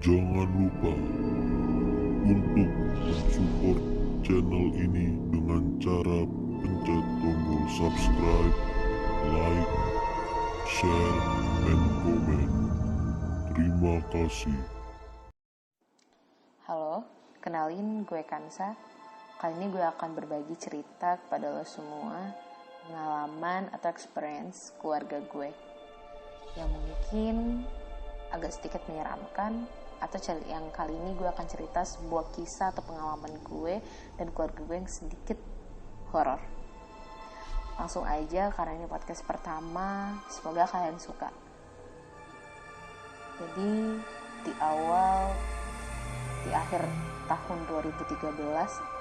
Jangan lupa untuk mensupport channel ini dengan cara pencet tombol subscribe, like, share, dan komen. Terima kasih. Halo, kenalin gue Kansa. Kali ini gue akan berbagi cerita kepada lo semua pengalaman atau experience keluarga gue yang mungkin agak sedikit menyeramkan, atau yang kali ini gue akan cerita sebuah kisah atau pengalaman gue dan keluarga gue yang sedikit horor. Langsung aja karena ini podcast pertama, semoga kalian suka. Jadi di akhir tahun 2013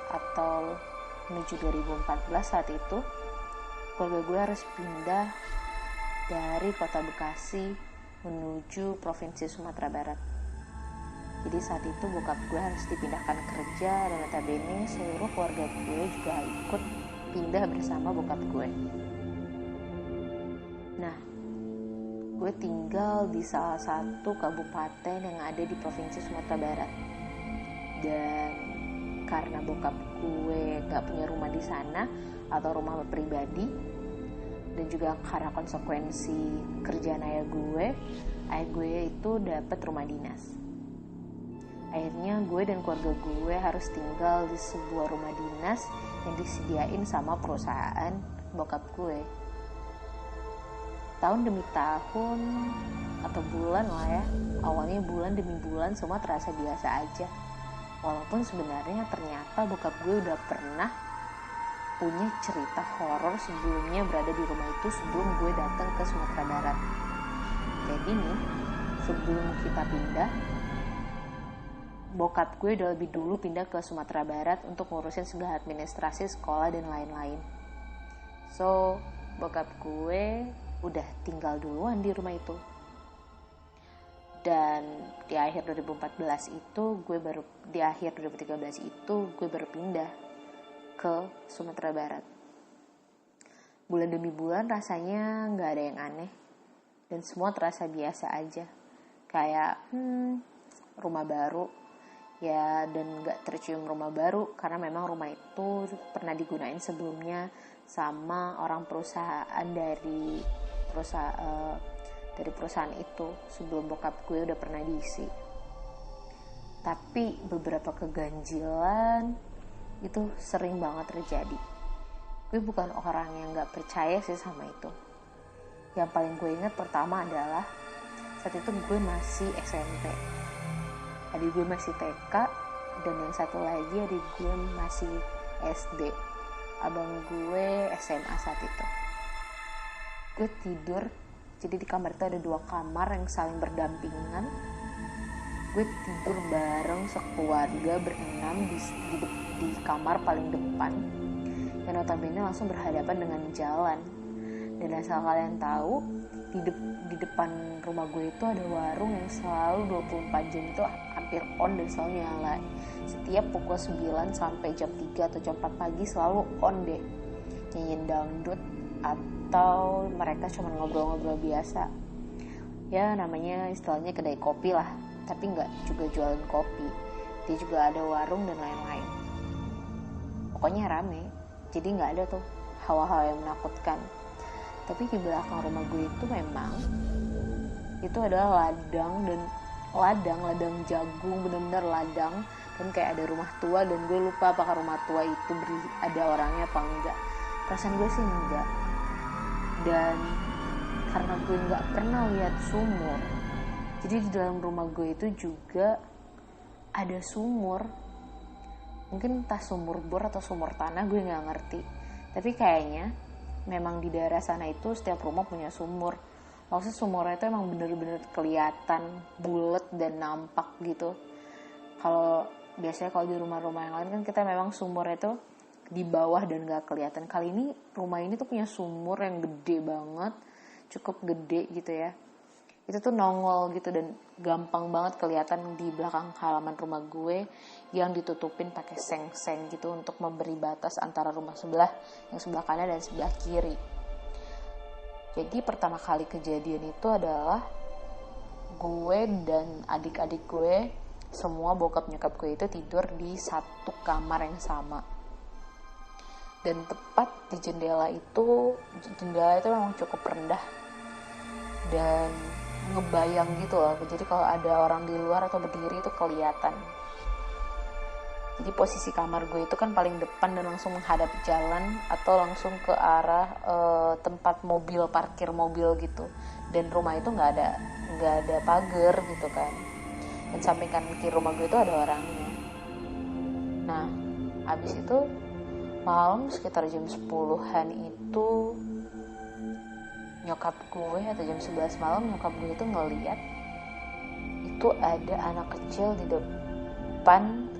atau menuju 2014 saat itu, keluarga gue harus pindah dari kota Bekasi menuju provinsi Sumatera Barat. Jadi saat itu bokap gue harus dipindahkan kerja, dan notabene seluruh keluarga gue juga ikut pindah bersama bokap gue. Nah, gue tinggal di salah satu kabupaten yang ada di provinsi Sumatera Barat. Dan karena bokap gue gak punya rumah di sana atau rumah pribadi, dan juga karena konsekuensi kerjaan ayah gue itu dapat rumah dinas. Akhirnya gue dan keluarga gue harus tinggal di sebuah rumah dinas yang disediain sama perusahaan bokap gue. Tahun demi tahun atau bulan lah ya, awalnya bulan demi bulan semua terasa biasa aja. Walaupun sebenarnya ternyata bokap gue udah pernah punya cerita horor sebelumnya berada di rumah itu sebelum gue datang ke Sumatera Barat. Jadi nih, sebelum kita pindah, bokap gue udah lebih dulu pindah ke Sumatera Barat untuk ngurusin segala administrasi sekolah dan lain-lain. So, bokap gue udah tinggal duluan di rumah itu. Dan di akhir 2013 itu gue baru pindah ke Sumatera Barat. Bulan demi bulan rasanya gak ada yang aneh, dan semua terasa biasa aja. Kayak rumah baru ya, dan gak tercium rumah baru karena memang rumah itu pernah digunain sebelumnya sama orang perusahaan dari perusahaan itu sebelum bokap gue udah pernah diisi. Tapi beberapa keganjilan itu sering banget terjadi. Gue bukan orang yang gak percaya sih sama itu. Yang paling gue ingat pertama adalah saat itu gue masih SMP, adik gue masih TK, dan yang satu lagi adik gue masih SD, abang gue SMA saat itu. Gue tidur, jadi di kamar itu ada 2 kamar yang saling berdampingan. Gue tidur bareng sekeluarga berenam di kamar paling depan, yang notabene langsung berhadapan dengan jalan. Dan asal kalian tahu, di depan rumah gue itu ada warung yang selalu 24 jam itu hampir on dan selalu nyala. Setiap pukul 9 sampai jam 3 atau jam 4 pagi selalu on deh, nyanyiin dangdut atau mereka cuma ngobrol-ngobrol biasa. Ya namanya istilahnya kedai kopi lah, tapi nggak juga jualan kopi. Dia juga ada warung dan lain-lain. Pokoknya rame, jadi nggak ada tuh hal-hal yang menakutkan. Tapi di belakang rumah gue itu memang itu adalah ladang jagung, benar-benar ladang, dan kayak ada rumah tua, dan gue lupa apakah rumah tua itu ada orangnya apa enggak. Perasaan gue sih enggak. Dan karena gue nggak pernah lihat sumur, jadi di dalam rumah gue itu juga ada sumur. Mungkin entah sumur bor atau sumur tanah, gue nggak ngerti. Tapi kayaknya memang di daerah sana itu setiap rumah punya sumur. Maksudnya sumurnya itu emang bener-bener kelihatan bulat dan nampak gitu. Kalau biasanya kalau di rumah-rumah yang lain kan kita memang sumurnya itu di bawah dan gak kelihatan. Kali ini rumah ini tuh punya sumur yang gede banget, cukup gede gitu ya. Itu tuh nongol gitu dan gampang banget kelihatan di belakang halaman rumah gue yang ditutupin pakai seng-seng gitu untuk memberi batas antara rumah sebelah, yang sebelah kanan dan sebelah kiri. Jadi pertama kali kejadian itu adalah gue dan adik-adik gue, semua bokap nyokap gue itu tidur di satu kamar yang sama. Dan tepat di jendela itu memang cukup rendah dan ngebayang gitu loh. Jadi kalau ada orang di luar atau berdiri itu kelihatan. Jadi posisi kamar gue itu kan paling depan dan langsung menghadap jalan atau langsung ke arah tempat mobil, parkir mobil gitu. Dan rumah itu nggak ada pagar gitu kan. Dan samping kanan kiri rumah gue itu ada orangnya. Nah, abis itu malam sekitar jam 10-an itu nyokap gue, atau jam 11 malam nyokap gue itu ngeliat itu ada anak kecil di depan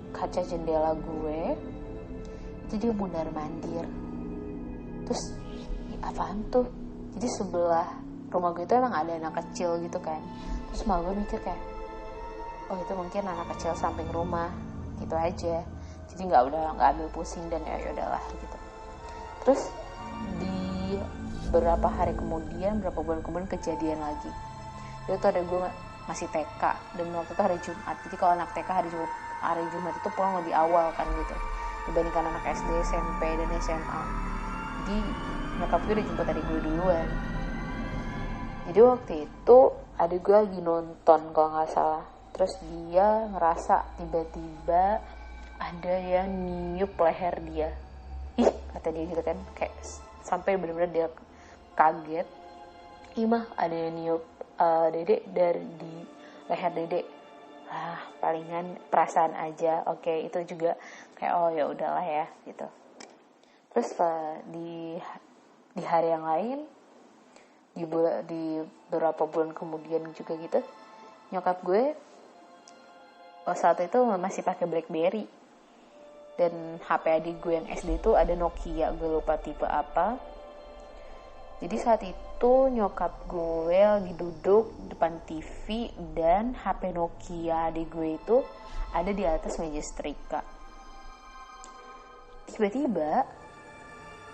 kaca jendela gue. Itu dia mundar mandir. Terus apaan tuh? Jadi sebelah rumah gue itu emang ada anak kecil gitu kan. Terus malah gue mikir kayak, oh itu mungkin anak kecil samping rumah gitu aja. Jadi nggak ambil pusing dan ya udahlah gitu. Terus di beberapa bulan kemudian kejadian lagi. Itu ada gue masih TK dan waktu itu hari Jumat. Jadi kalau anak TK hari Jumat itu pulang lebih awal kan gitu dibandingkan anak SD, SMP dan SMA. Jadi nyokap gue udah jemput adik gue duluan. Jadi waktu itu adik gue lagi nonton kalau nggak salah. Terus dia ngerasa tiba-tiba ada yang niup leher dia. Ih, kata dia gitu kan, kayak sampai benar-benar dia kaget. Ih mah, ada yang niup dedek dari di leher dedek. Palingan perasaan aja. Oke, itu juga kayak oh ya udahlah ya gitu. Terus di hari yang lain, di beberapa bulan kemudian juga gitu, nyokap gue saat itu masih pakai BlackBerry. Dan HP adik gue yang SD itu ada Nokia, gue lupa tipe apa. Jadi saat itu nyokap gue lagi duduk depan TV dan HP Nokia adik gue itu ada di atas meja setrika. Tiba-tiba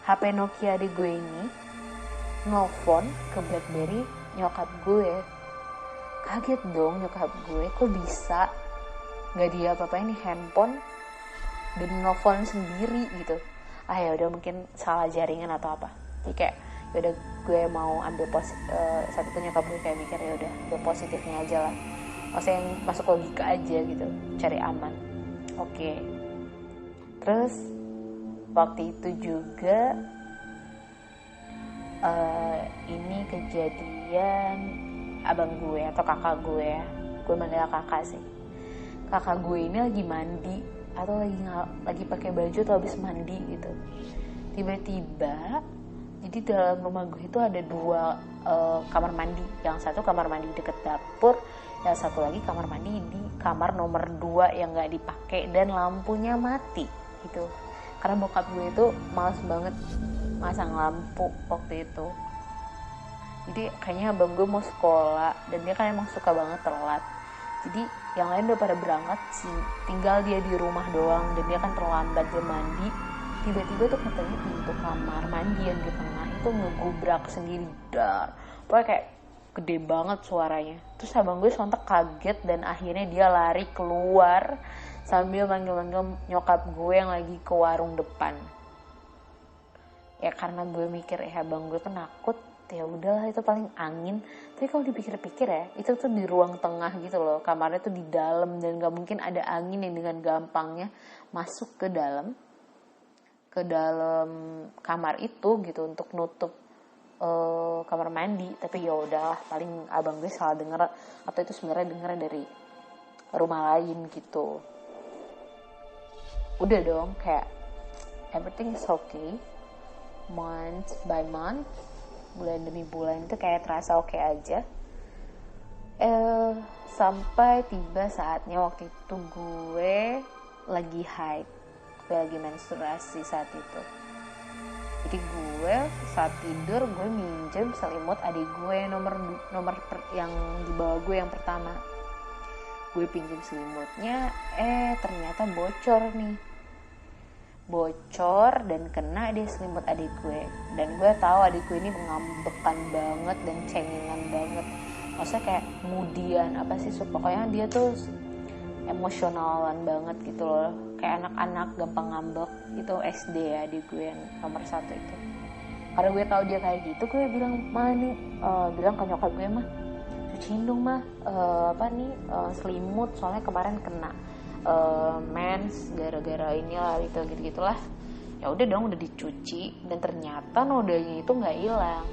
HP Nokia adik gue ini nelfon ke BlackBerry nyokap gue. Kaget dong nyokap gue, kok bisa? Gak dia apa-apain nih handphone dan nelfon sendiri gitu. Ya udah mungkin salah jaringan atau apa. Jadi kayak ya udah gue mau ambil saat itu nyokap gue kayak mikir ya udah positifnya aja lah. Maksudnya yang masuk logika aja gitu, cari aman. Oke. Terus waktu itu juga ini kejadian abang gue atau kakak gue ya. Gue manggil kakak sih. Kakak gue ini lagi mandi atau lagi pakai baju atau habis mandi gitu. Tiba-tiba jadi dalam rumah gue itu ada 2 kamar mandi. Yang satu kamar mandi deket dapur, yang satu lagi kamar mandi di kamar nomor 2 yang gak dipakai dan lampunya mati gitu. Karena bokap gue itu malas banget masang lampu waktu itu. Jadi kayaknya abang gue mau sekolah dan dia kan emang suka banget telat. Jadi yang lain udah pada berangkat sih, tinggal dia di rumah doang dan dia kan terlambat dia mandi. Tiba-tiba tuh katanya pintu kamar mandi yang di tengah itu ngegubrak sendiri, dar. Pokoknya kayak gede banget suaranya. Terus abang gue sontak kaget dan akhirnya dia lari keluar sambil manggil-manggil nyokap gue yang lagi ke warung depan. Ya karena gue mikir abang gue penakut, ya udahlah itu paling angin. Tapi kalau dipikir-pikir ya, itu tuh di ruang tengah gitu loh, kamarnya tuh di dalam dan gak mungkin ada angin yang dengan gampangnya masuk ke dalam kamar itu gitu untuk nutup kamar mandi. Tapi ya udahlah, paling abang gue salah denger atau itu sebenarnya denger dari rumah lain gitu. Udah dong, kayak everything is okay, month by month, bulan demi bulan itu kayak terasa oke aja. Sampai tiba saatnya waktu itu gue lagi haid, gue lagi menstruasi saat itu. Jadi gue saat tidur gue minjem selimut adik gue nomor yang di bawah gue yang pertama. Gue pinjem selimutnya, ternyata bocor dan kena di selimut adik gue. Dan gue tahu adik gue ini mengambekan banget dan cengengan banget. maksudnya kayak kemudian apa sih, pokoknya dia tuh emosionalan banget gitu loh, kayak anak-anak gampang ngambek. Itu SD ya di gue yang nomor 1 itu. Karena gue tahu dia kayak gitu, gue bilang bilang ke nyokap gue, mah cuciin dong mah selimut, soalnya kemarin kena mens gara-gara inilah gitu gitulah. Ya udah dong, udah dicuci dan ternyata nodanya itu nggak hilang.